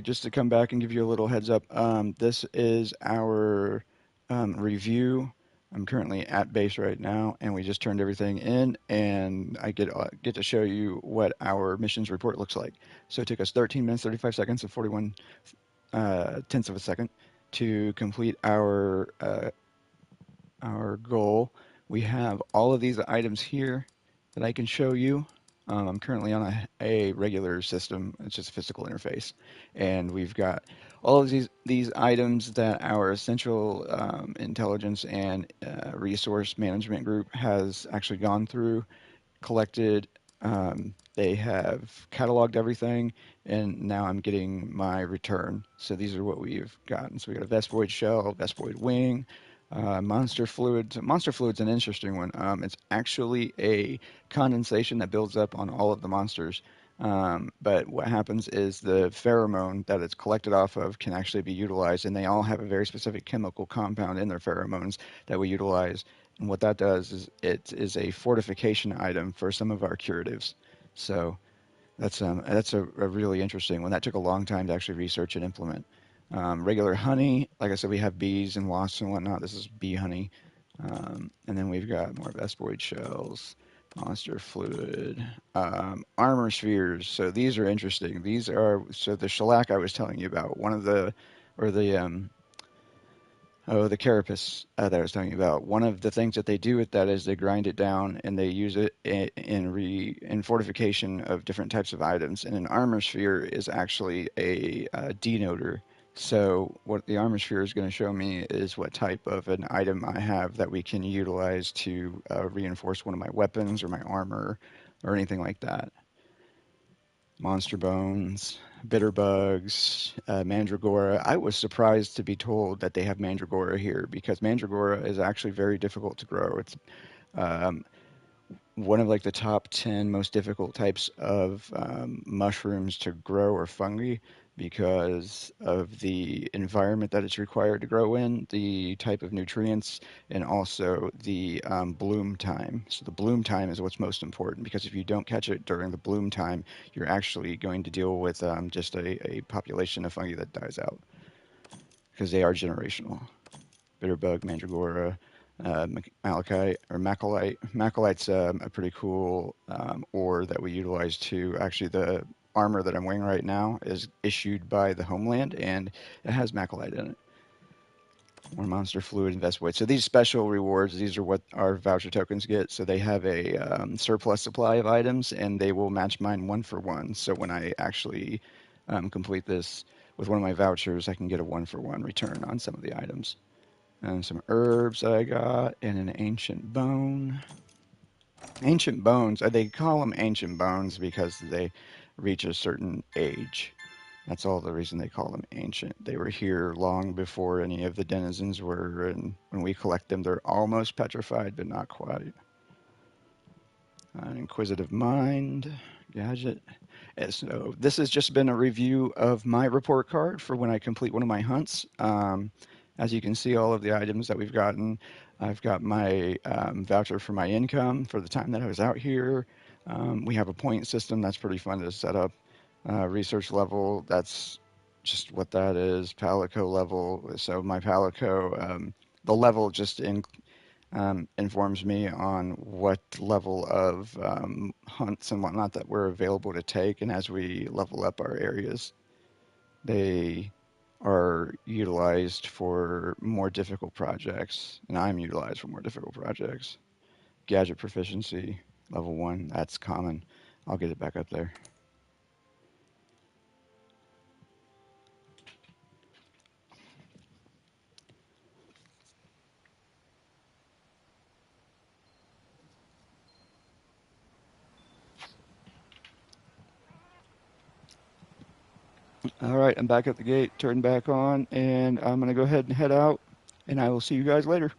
just to come back and give you a little heads up, this is our review. I'm currently at base right now, and we just turned everything in, and I get to show you what our missions report looks like. So it took us 13 minutes, 35 seconds, and 41 tenths of a second to complete our goal. We have all of these items here that I can show you. I'm currently on a regular system. It's just a physical interface, and we've got all of these items that our Central Intelligence and Resource Management Group has actually gone through, collected. They have cataloged everything, and now I'm getting my return. So these are what we've gotten. So we got a Vespoid shell, Vespoid wing, monster fluid. So monster fluid's an interesting one. It's actually a condensation that builds up on all of the monsters. But what happens is the pheromone that it's collected off of can actually be utilized, and they all have a very specific chemical compound in their pheromones that we utilize. And what that does is it is a fortification item for some of our curatives. So that's a really interesting one. That took a long time to actually research and implement. Regular honey, like I said, we have bees and wasps and whatnot. This is bee honey. And then we've got more Vespoid shells, monster fluid, armor spheres. So these are interesting. These are, so the shellac I was telling you about, one of the, or the carapace that I was talking about. One of the things that they do with that is they grind it down and they use it in fortification of different types of items. And an armor sphere is actually a denoter. So what the armor sphere is going to show me is what type of an item I have that we can utilize to reinforce one of my weapons or my armor or anything like that. Monster bones, bitter bugs, mandragora. I was surprised to be told that they have mandragora here because mandragora is actually very difficult to grow. It's um, one of like the top 10 most difficult types of mushrooms to grow or fungi because of the environment that it's required to grow in, the type of nutrients, and also the bloom time. So the bloom time is what's most important because if you don't catch it during the bloom time, you're actually going to deal with just a population of fungi that dies out because they are generational. Bitterbug, mandragora, malachite or macrolite. Macrolite's a pretty cool ore that we utilize to actually the armor that I'm wearing right now is issued by the Homeland and it has macrolite in it. More monster fluid and Vespoid. So these special rewards, these are what our voucher tokens get. So they have a surplus supply of items and they will match mine 1-for-1. So when I actually complete this with one of my vouchers, I can get a 1-for-1 return on some of the items. And some herbs I got, and an ancient bone. Ancient bones, they call them ancient bones because they reach a certain age. That's all the reason they call them ancient. They were here long before any of the denizens were, and when we collect them, they're almost petrified, but not quite. An inquisitive mind, gadget. So this has just been a review of my report card for when I complete one of my hunts. As you can see, all of the items that we've gotten. I've got my voucher for my income for the time that I was out here. We have a point system that's pretty fun to set up. Research level, that's just what that is. Palico level. So my Palico, the level just informs me on what level of hunts and whatnot that we're available to take. And as we level up our areas, they are utilized for more difficult projects, and I'm utilized for more difficult projects. Gadget proficiency, level 1, that's common. I'll get it back up there. All right, I'm back at the gate, turned back on, and I'm going to go ahead and head out, and I will see you guys later.